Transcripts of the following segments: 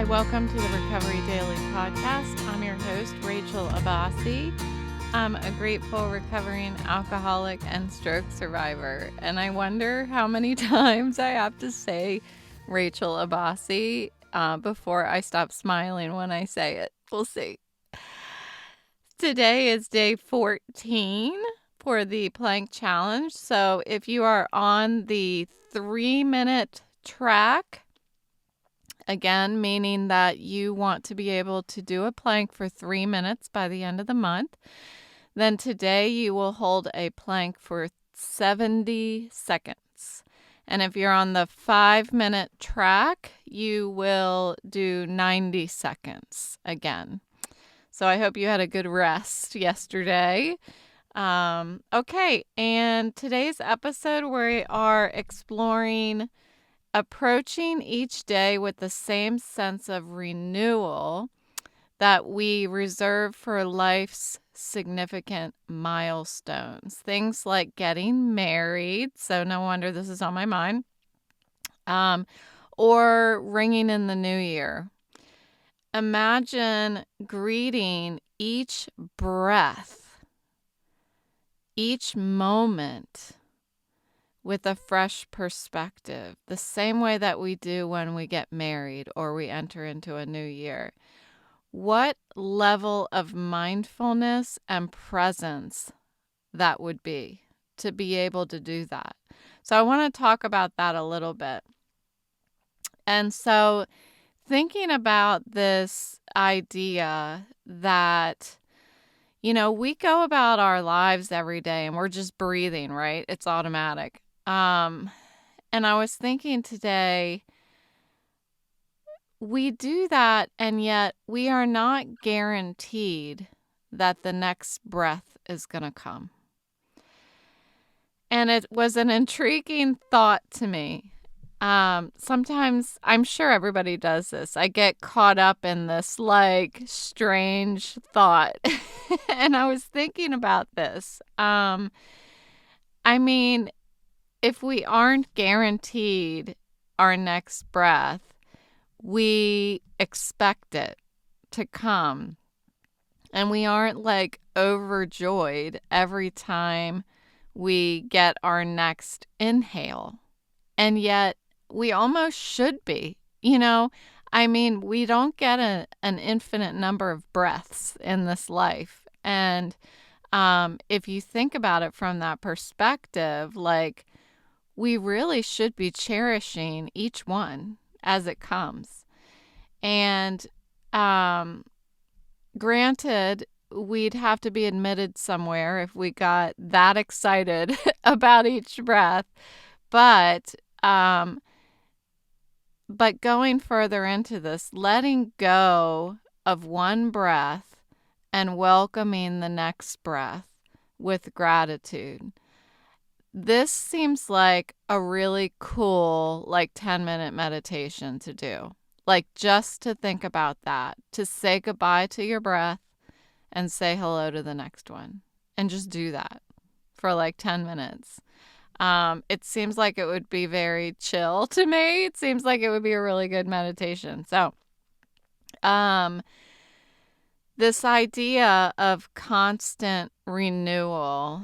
welcome to the Recovery Daily Podcast. I'm your host, Rachel Abbasi. I'm a grateful recovering alcoholic and stroke survivor, and I wonder how many times I have to say Rachel Abbasi before I stop smiling when I say it. We'll see. Today is day 14 for the plank challenge. So if you are on the 3-minute track, again, meaning that you want to be able to do a plank for 3 minutes by the end of the month, then today you will hold a plank for 70 seconds. And if you're on the 5-minute track, you will do 90 seconds again. So I hope you had a good rest yesterday. Okay, and today's episode we are exploring approaching each day with the same sense of renewal that we reserve for life's significant milestones. Things like getting married, so no wonder this is on my mind, or ringing in the new year. Imagine greeting each breath, each moment, with a fresh perspective, the same way that we do when we get married or we enter into a new year. What level of mindfulness and presence that would be to be able to do that. So I want to talk about that a little bit. And so thinking about this idea that, we go about our lives every day and we're just breathing, right? It's automatic. And I was thinking today, we do that, and yet we are not guaranteed that the next breath is going to come. And it was an intriguing thought to me. Sometimes, I'm sure everybody does this, I get caught up in this strange thought. And I was thinking about this. If we aren't guaranteed our next breath, we expect it to come. And we aren't overjoyed every time we get our next inhale. And yet we almost should be. We don't get an infinite number of breaths in this life. And if you think about it from that perspective, we really should be cherishing each one as it comes. And granted, we'd have to be admitted somewhere if we got that excited about each breath. But going further into this, letting go of one breath and welcoming the next breath with gratitude. This seems like a really cool 10-minute meditation to do. Just to think about that, to say goodbye to your breath and say hello to the next one. And just do that for 10 minutes. It seems like it would be very chill to me. It seems like it would be a really good meditation. So, this idea of constant renewal,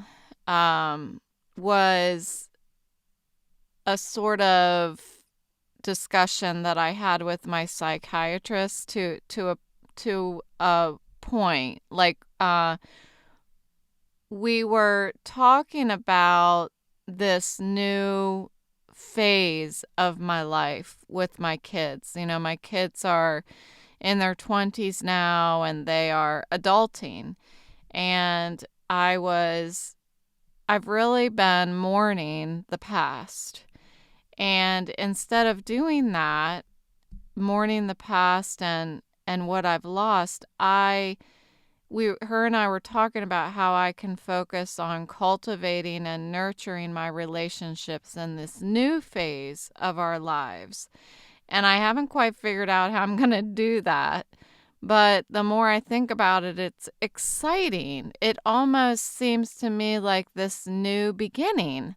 was a sort of discussion that I had with my psychiatrist to a point. We were talking about this new phase of my life with my kids. My kids are in their 20s now and they are adulting. And I've really been mourning the past. And instead of doing that, mourning the past and what I've lost, her and I were talking about how I can focus on cultivating and nurturing my relationships in this new phase of our lives. And I haven't quite figured out how I'm going to do that. But the more I think about it, it's exciting. It almost seems to me like this new beginning.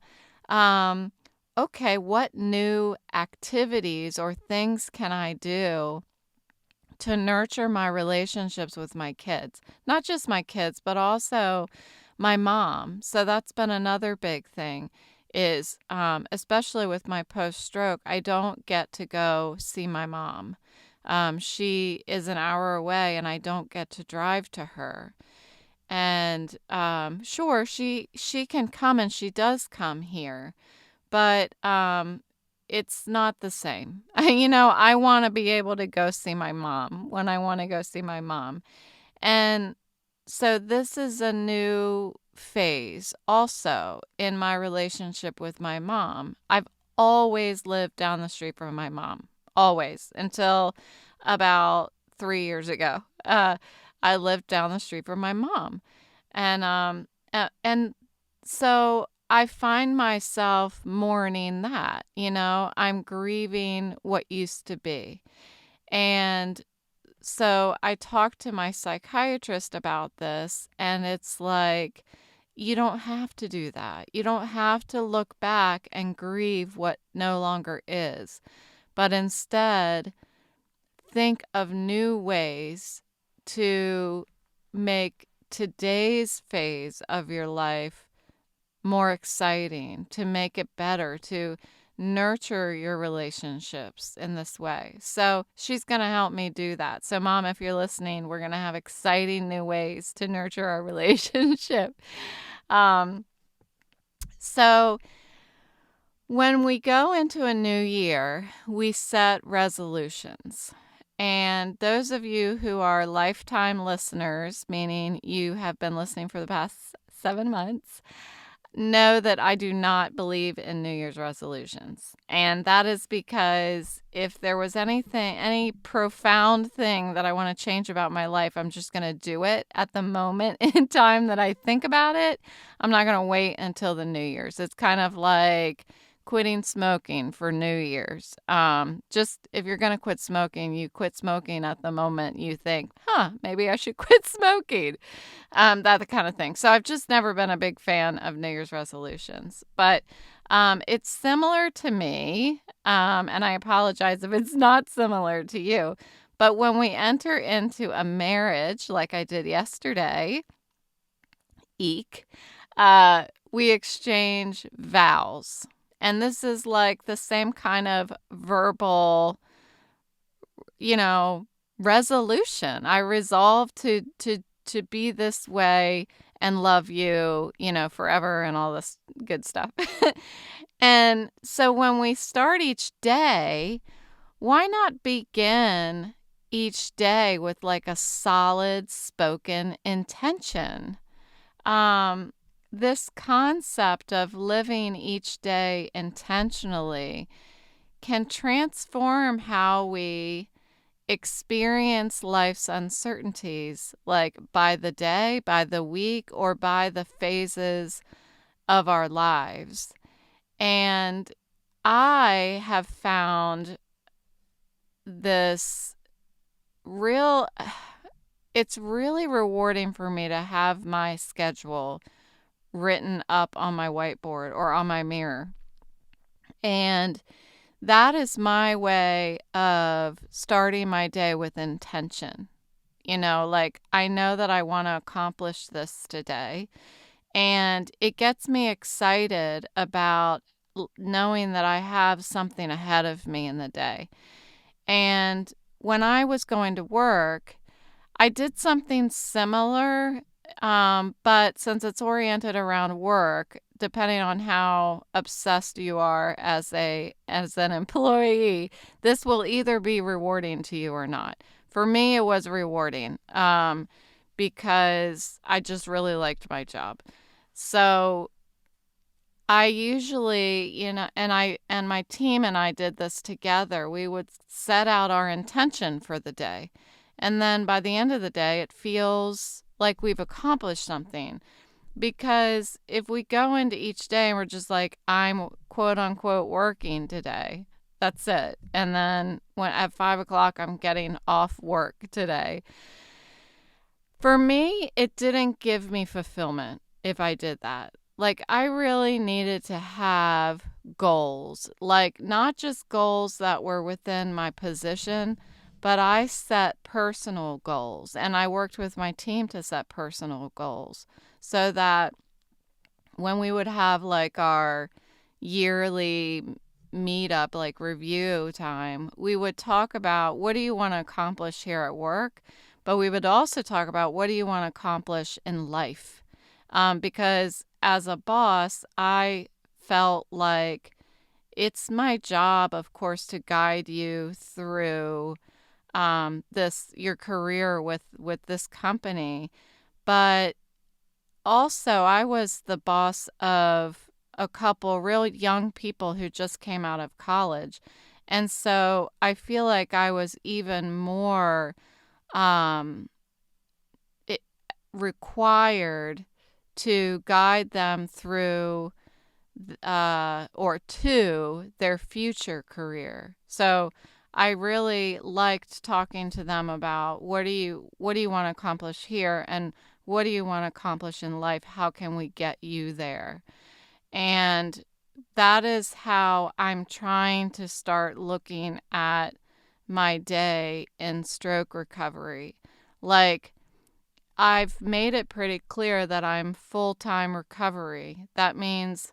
Okay, what new activities or things can I do to nurture my relationships with my kids. Not just my kids, but also my mom. So that's been another big thing is, especially with my post-stroke, I don't get to go see my mom. She is an hour away and I don't get to drive to her. And sure, she can come and she does come here, but it's not the same. I want to be able to go see my mom when I want to go see my mom. And so this is a new phase also in my relationship with my mom. I've always lived down the street from my mom, always, until about 3 years ago. I lived down the street from my mom. And so I find myself mourning that, I'm grieving what used to be. And so I talked to my psychiatrist about this, and it's like, you don't have to do that. You don't have to look back and grieve what no longer is, but instead think of new ways to make today's phase of your life more exciting, to make it better, to nurture your relationships in this way. So she's going to help me do that. So Mom, if you're listening, we're going to have exciting new ways to nurture our relationship. So when we go into a new year, we set resolutions. And those of you who are lifetime listeners, meaning you have been listening for the past 7 months, know that I do not believe in New Year's resolutions. And that is because if there was any profound thing that I want to change about my life, I'm just going to do it at the moment in time that I think about it. I'm not going to wait until the New Year's. It's kind of like quitting smoking for New Year's. Just if you're going to quit smoking, you quit smoking at the moment you think, maybe I should quit smoking. That kind of thing. So I've just never been a big fan of New Year's resolutions, but it's similar to me, and I apologize if it's not similar to you. But when we enter into a marriage, like I did yesterday, we exchange vows. And this is like the same kind of verbal, resolution. I resolve to be this way and love you, forever and all this good stuff. And so when we start each day, why not begin each day with like a solid spoken intention? This concept of living each day intentionally can transform how we experience life's uncertainties, like by the day, by the week, or by the phases of our lives. And I have found this it's really rewarding for me to have my schedule written up on my whiteboard or on my mirror. And that is my way of starting my day with intention. Like I know that I want to accomplish this today. And it gets me excited about knowing that I have something ahead of me in the day. And when I was going to work, I did something similar, but since it's oriented around work, depending on how obsessed you are as an employee, this will either be rewarding to you or not. For me, it was rewarding because I just really liked my job. So I usually, and my team and I did this together. We would set out our intention for the day. And then by the end of the day, it feels like we've accomplished something. Because if we go into each day and we're just like, I'm quote unquote working today, that's it. And then at 5 o'clock, I'm getting off work today. For me, it didn't give me fulfillment if I did that. Like, I really needed to have goals, like not just goals that were within my position, but I set personal goals, and I worked with my team to set personal goals so that when we would have like our yearly meetup, like review time, we would talk about what do you want to accomplish here at work, but we would also talk about what do you want to accomplish in life. Because as a boss, I felt like it's my job, of course, to guide you through this your career with this company, but also I was the boss of a couple real young people who just came out of college, and so I feel like I was even more um, it, required to guide them through or to their future career. So I really liked talking to them about what do you want to accomplish here, and what do you want to accomplish in life? How can we get you there? And that is how I'm trying to start looking at my day in stroke recovery. Like, I've made it pretty clear that I'm full-time recovery. That means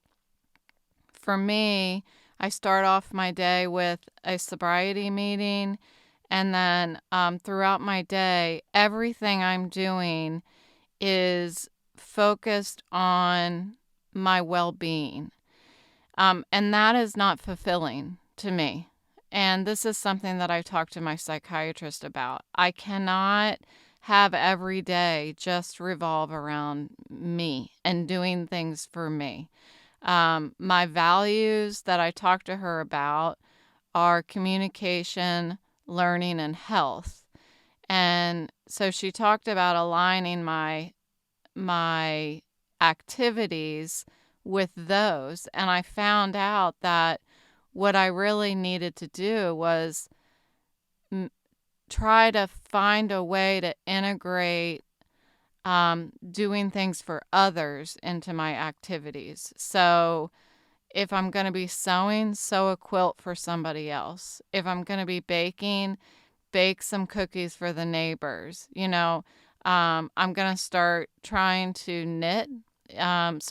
for me, I start off my day with a sobriety meeting, and then throughout my day, everything I'm doing is focused on my well being. And that is not fulfilling to me. And this is something that I talked to my psychiatrist about. I cannot have every day just revolve around me and doing things for me. My values that I talked to her about are communication, learning, and health. And so she talked about aligning my activities with those. And I found out that what I really needed to do was try to find a way to integrate doing things for others into my activities. So if I'm going to be sewing, sew a quilt for somebody else. If I'm going to be baking, bake some cookies for the neighbors. I'm going to start trying to knit. So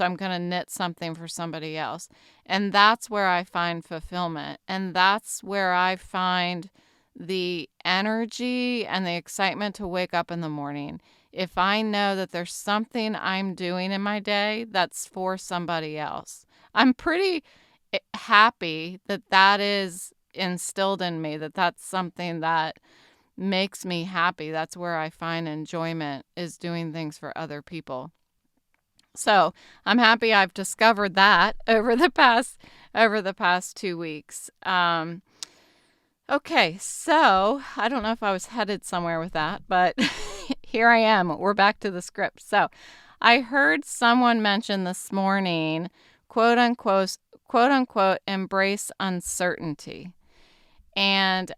I'm going to knit something for somebody else. And that's where I find fulfillment. And that's where I find the energy and the excitement to wake up in the morning. If I know that there's something I'm doing in my day that's for somebody else, I'm pretty happy that that is instilled in me, that that's something that makes me happy. That's where I find enjoyment, is doing things for other people. So I'm happy I've discovered that over the past 2 weeks. Okay, so I don't know if I was headed somewhere with that, but here I am. We're back to the script. So I heard someone mention this morning, quote unquote, embrace uncertainty. And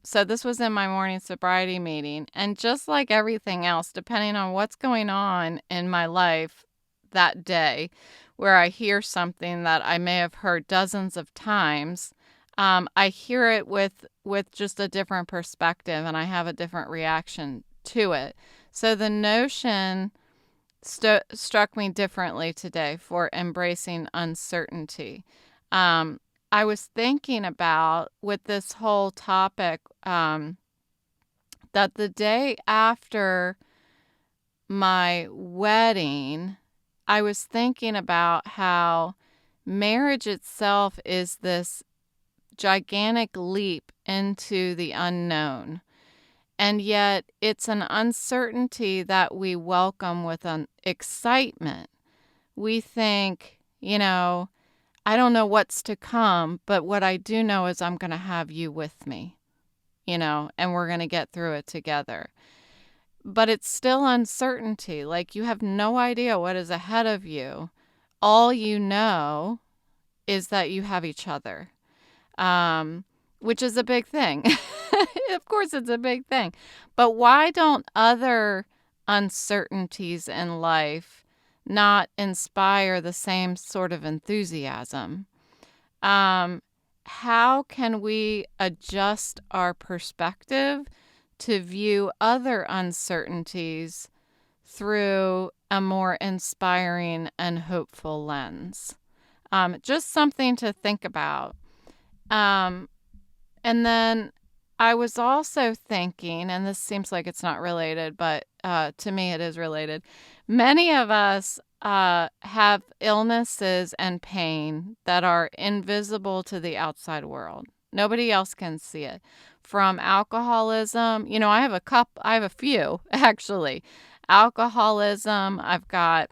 so this was in my morning sobriety meeting. And just like everything else, depending on what's going on in my life that day, where I hear something that I may have heard dozens of times, I hear it with just a different perspective, and I have a different reaction to it. So the notion struck me differently today for embracing uncertainty. I was thinking about with this whole topic that the day after my wedding, I was thinking about how marriage itself is this gigantic leap into the unknown. And yet it's an uncertainty that we welcome with an excitement. We think, I don't know what's to come, but what I do know is I'm going to have you with me, and we're going to get through it together. But it's still uncertainty. Like, you have no idea what is ahead of you. All you know is that you have each other, which is a big thing. Of course, it's a big thing. But why don't other uncertainties in life not inspire the same sort of enthusiasm? how can we adjust our perspective to view other uncertainties through a more inspiring and hopeful lens? Just something to think about. Um, and then I was also thinking, and this seems like it's not related, but to me it is related. Many of us have illnesses and pain that are invisible to the outside world. Nobody else can see it. From alcoholism, I have a few actually. Alcoholism, I've got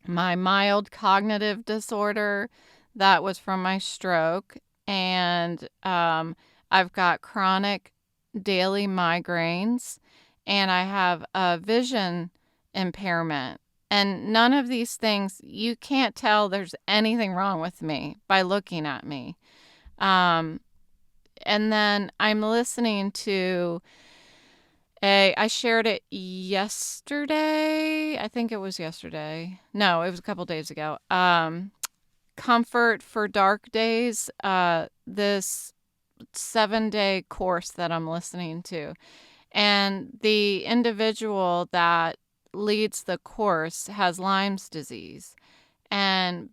my mild cognitive disorder that was from my stroke, and I've got chronic daily migraines, and I have a vision impairment. And none of these things, you can't tell there's anything wrong with me by looking at me. Um, and then I'm listening to I shared it yesterday. I think it was yesterday. No, it was a couple days ago. Comfort for Dark Days. This 7-day course that I'm listening to. And the individual that leads the course has Lyme's disease. And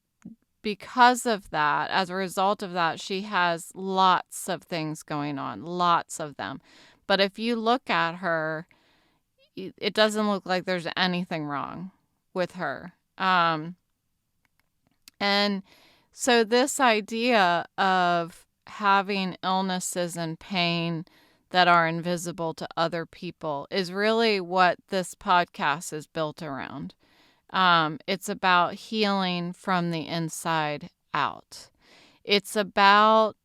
because of that, as a result of that, she has lots of things going on, lots of them. But if you look at her, it doesn't look like there's anything wrong with her. And so this idea of having illnesses and pain that are invisible to other people is really what this podcast is built around. It's about healing from the inside out. It's about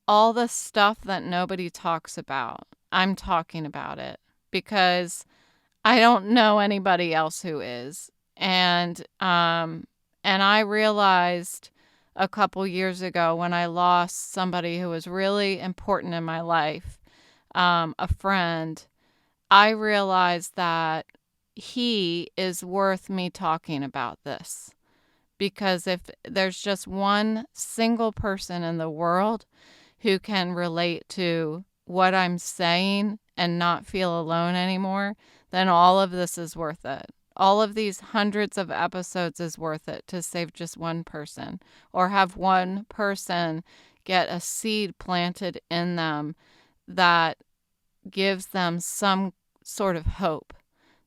all the stuff that nobody talks about. I'm talking about it because I don't know anybody else who is. And I realized a couple years ago when I lost somebody who was really important in my life, a friend, I realized that he is worth me talking about this. Because if there's just one single person in the world who can relate to what I'm saying and not feel alone anymore, then all of this is worth it. All of these hundreds of episodes is worth it to save just one person or have one person get a seed planted in them that gives them some sort of hope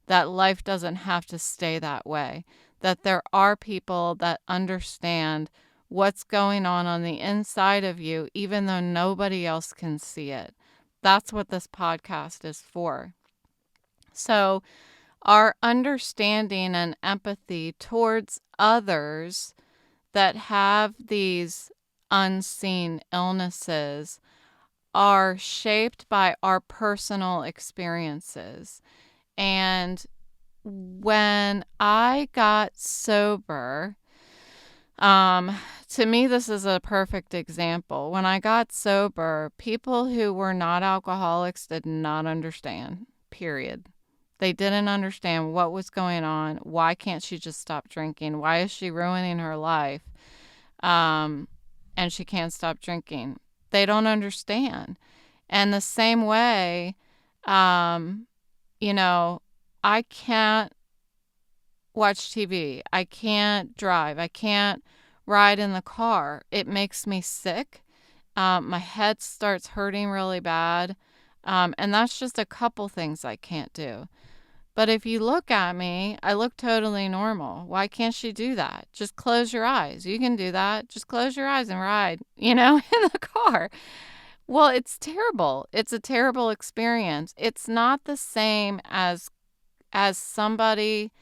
that life doesn't have to stay that way, that there are people that understand what's going on the inside of you, even though nobody else can see it. That's what this podcast is for. So our understanding and empathy towards others that have these unseen illnesses are shaped by our personal experiences. And when I got sober, to me, this is a perfect example. When I got sober, people who were not alcoholics did not understand, period. They didn't understand what was going on. Why can't she just stop drinking? Why is she ruining her life? And she can't stop drinking. They don't understand. And the same way, I can't watch TV. I can't drive. I can't ride in the car. It makes me sick. My head starts hurting really bad. And that's just a couple things I can't do. But if you look at me, I look totally normal. Why can't she do that? Just close your eyes. You can do that. Just close your eyes and ride, in the car. Well, it's terrible. It's a terrible experience. It's not the same as somebody,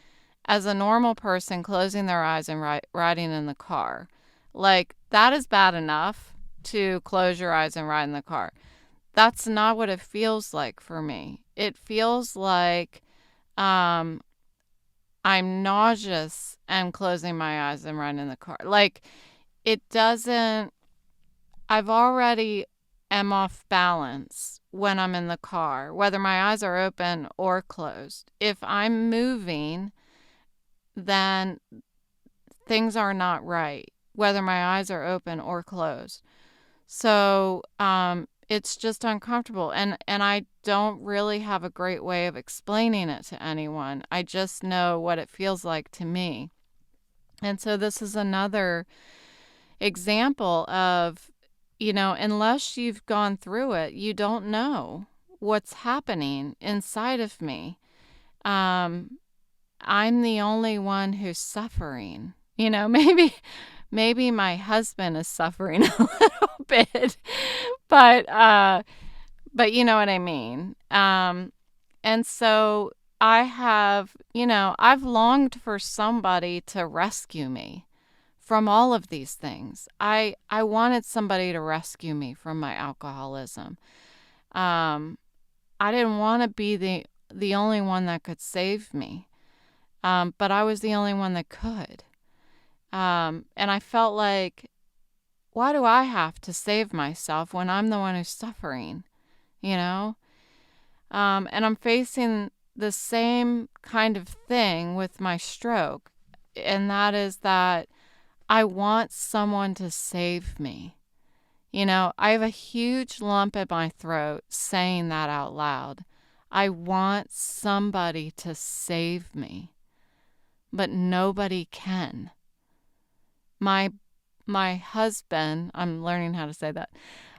as a normal person closing their eyes and riding in the car. Like, that is bad enough to close your eyes and ride in the car. That's not what it feels like for me. It feels like I'm nauseous and closing my eyes and riding in the car. Like, it doesn't, I've already am off balance when I'm in the car, whether my eyes are open or closed. If I'm moving, then things are not right, whether my eyes are open or closed. So it's just uncomfortable. And I don't really have a great way of explaining it to anyone. I just know what it feels like to me. And so this is another example of, unless you've gone through it, you don't know what's happening inside of me. Um, I'm the only one who's suffering. Maybe my husband is suffering a little bit, but you know what I mean. And so I've longed for somebody to rescue me from all of these things. I wanted somebody to rescue me from my alcoholism. Um, I didn't want to be the only one that could save me, but I was the only one that could. And I felt like, why do I have to save myself when I'm the one who's suffering? You know? And I'm facing the same kind of thing with my stroke, and that is that I want someone to save me. I have a huge lump in my throat saying that out loud. I want somebody to save me, but nobody can. My husband, I'm learning how to say that.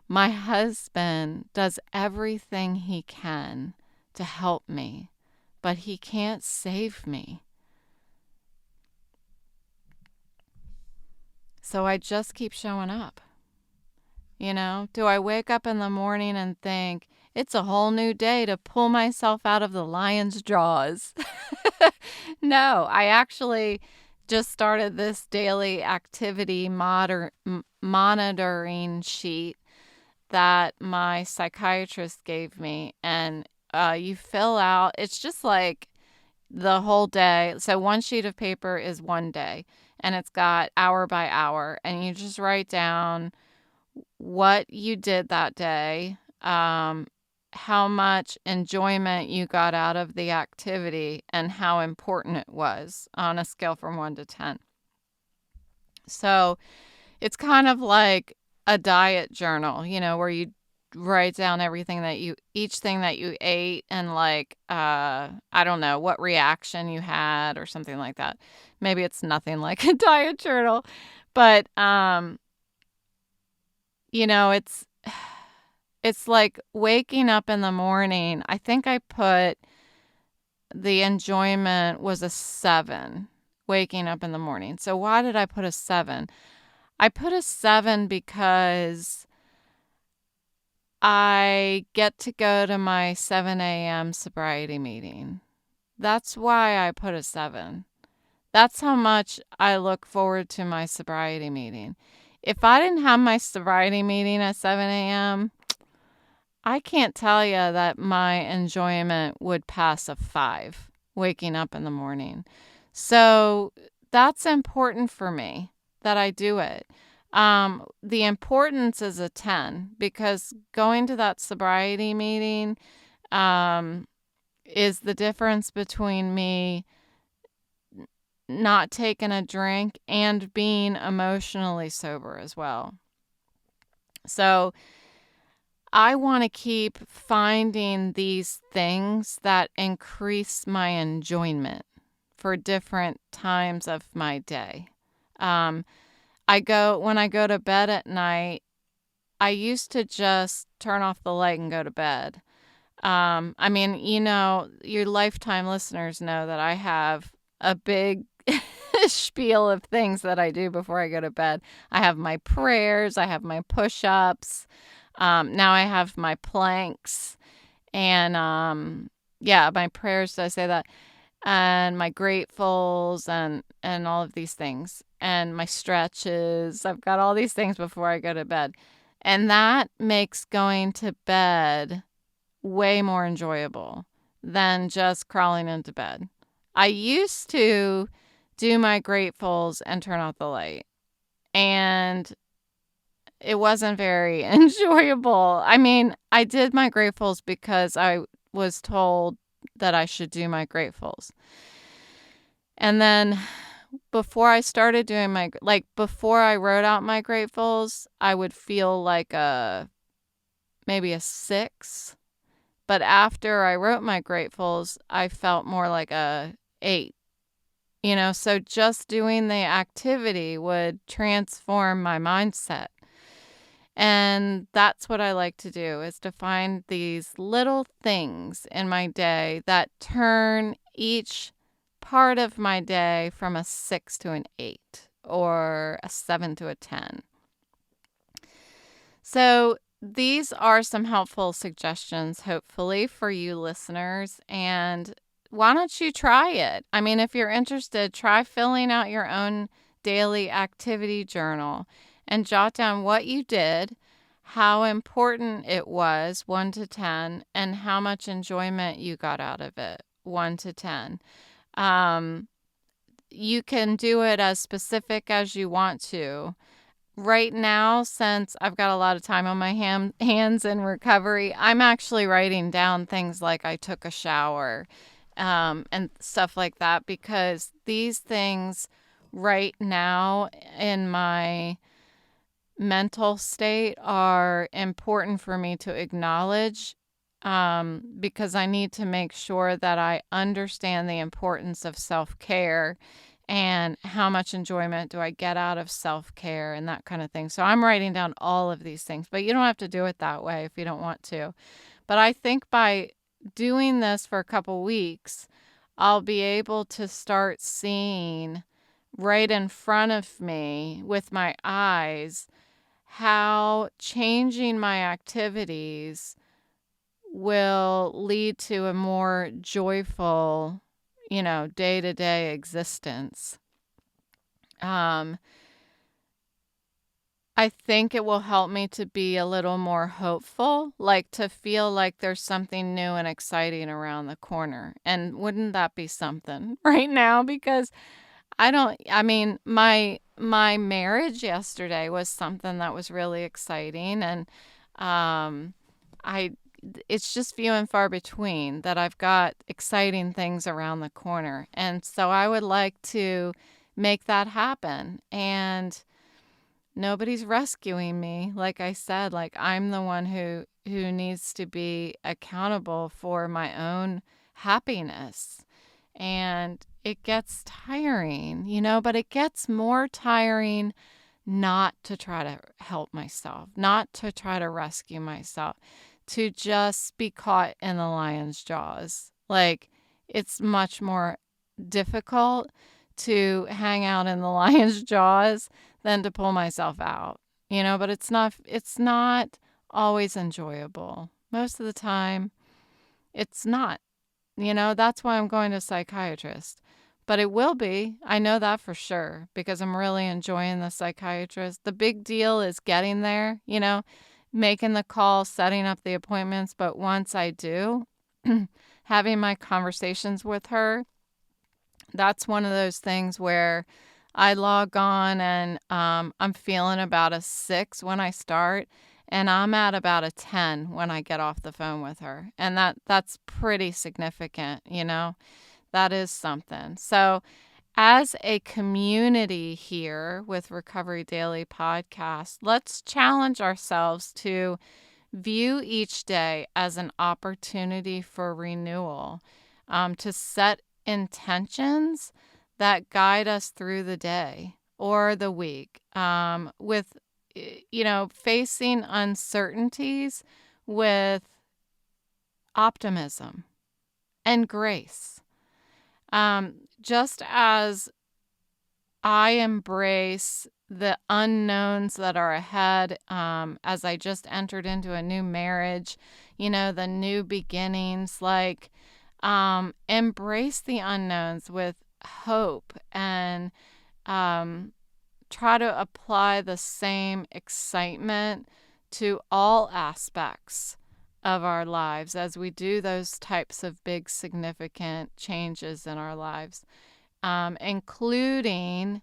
My husband does everything he can to help me, but he can't save me. So I just keep showing up. Do I wake up in the morning and think, it's a whole new day to pull myself out of the lion's jaws? No, I actually just started this daily activity monitoring sheet that my psychiatrist gave me. And you fill out, it's just like the whole day. So one sheet of paper is one day, and it's got hour by hour. And you just write down what you did that day, how much enjoyment you got out of the activity, and how important it was on a scale from 1 to 10. So it's kind of like a diet journal, where you write down each thing that you ate, and I don't know what reaction you had or something like that. Maybe it's nothing like a diet journal, but it's like waking up in the morning. I think I put the enjoyment was a 7, waking up in the morning. So why did I put a 7? I put a 7 because I get to go to my 7 a.m. sobriety meeting. That's why I put a 7. That's how much I look forward to my sobriety meeting. If I didn't have my sobriety meeting at 7 a.m., I can't tell you that my enjoyment would pass a 5, waking up in the morning. So that's important for me that I do it. The importance is a 10, because going to that sobriety meeting is the difference between me not taking a drink and being emotionally sober as well. So I want to keep finding these things that increase my enjoyment for different times of my day. When I go to bed at night, I used to just turn off the light and go to bed. Your lifetime listeners know that I have a big spiel of things that I do before I go to bed. I have my prayers, I have my push-ups. Now I have my planks and, my prayers, did I say that? And my gratefuls and all of these things, and my stretches. I've got all these things before I go to bed. And that makes going to bed way more enjoyable than just crawling into bed. I used to do my gratefuls and turn off the light, and it wasn't very enjoyable. I did my gratefuls because I was told that I should do my gratefuls. And then before I started doing before I wrote out my gratefuls, I would feel like maybe a 6. But after I wrote my gratefuls, I felt more like a 8. So just doing the activity would transform my mindset. And that's what I like to do, is to find these little things in my day that turn each part of my day from a 6 to an 8 or a 7 to a 10. So these are some helpful suggestions, hopefully, for you listeners. And why don't you try it? I mean, if you're interested, try filling out your own daily activity journal and jot down what you did, how important it was, 1 to 10, and how much enjoyment you got out of it, 1 to 10. You can do it as specific as you want to. Right now, since I've got a lot of time on my hands in recovery, I'm actually writing down things like I took a shower and stuff like that, because these things right now in my mental state are important for me to acknowledge, because I need to make sure that I understand the importance of self-care and how much enjoyment do I get out of self-care and that kind of thing. So I'm writing down all of these things, but you don't have to do it that way if you don't want to. But I think by doing this for a couple weeks, I'll be able to start seeing right in front of me with my eyes how changing my activities will lead to a more joyful, day-to-day existence. I think it will help me to be a little more hopeful, like to feel like there's something new and exciting around the corner. And wouldn't that be something right now? Because my marriage yesterday was something that was really exciting, and I it's just few and far between that I've got exciting things around the corner. And so I would like to make that happen. And nobody's rescuing me. Like I said, like I'm the one who needs to be accountable for my own happiness. And it gets tiring, but it gets more tiring not to try to help myself, not to try to rescue myself, to just be caught in the lion's jaws. Like, it's much more difficult to hang out in the lion's jaws than to pull myself out, but it's not always enjoyable. Most of the time, it's not. That's why I'm going to a psychiatrist. But it will be. I know that for sure, because I'm really enjoying the psychiatrist. The big deal is getting there, making the call, setting up the appointments. But once I do, having my conversations with her, that's one of those things where I log on and I'm feeling about a 6 when I start, and I'm at about a 10 when I get off the phone with her. And that's pretty significant, That is something. So as a community here with Recovery Daily Podcast, let's challenge ourselves to view each day as an opportunity for renewal, to set intentions that guide us through the day or the week, with, facing uncertainties with optimism and grace. Just as I embrace the unknowns that are ahead, as I just entered into a new marriage, the new beginnings, like, embrace the unknowns with hope and try to apply the same excitement to all aspects of our lives as we do those types of big significant changes in our lives, including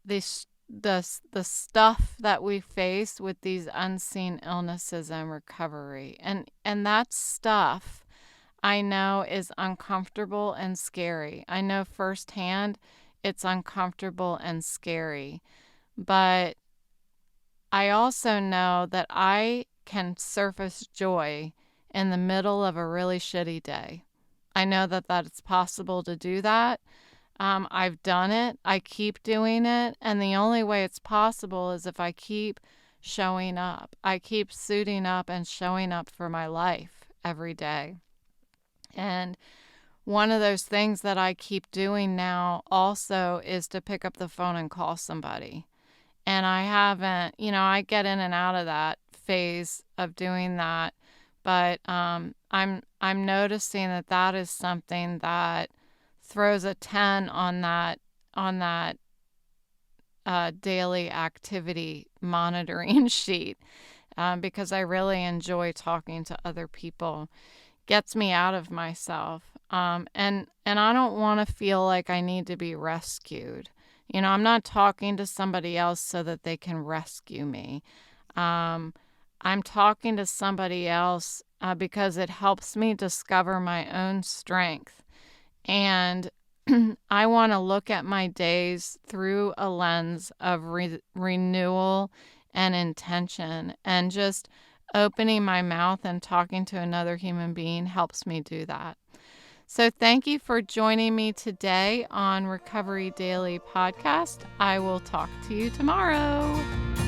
the stuff that we face with these unseen illnesses and recovery. And that stuff, I know is uncomfortable and scary. I know firsthand it's uncomfortable and scary. But I also know that I can surface joy in the middle of a really shitty day. I know that it's possible to do that. I've done it. I keep doing it. And the only way it's possible is if I keep showing up. I keep suiting up and showing up for my life every day. And one of those things that I keep doing now also is to pick up the phone and call somebody. And I haven't, I get in and out of that phase of doing that, but I'm noticing that is something that throws a 10 on that daily activity monitoring sheet, because I really enjoy talking to other people. Gets me out of myself, and I don't want to feel like I need to be rescued. I'm not talking to somebody else so that they can rescue me. Um, I'm talking to somebody else because it helps me discover my own strength. And I want to look at my days through a lens of renewal and intention, and just opening my mouth and talking to another human being helps me do that. So thank you for joining me today on Recovery Daily Podcast. I will talk to you tomorrow.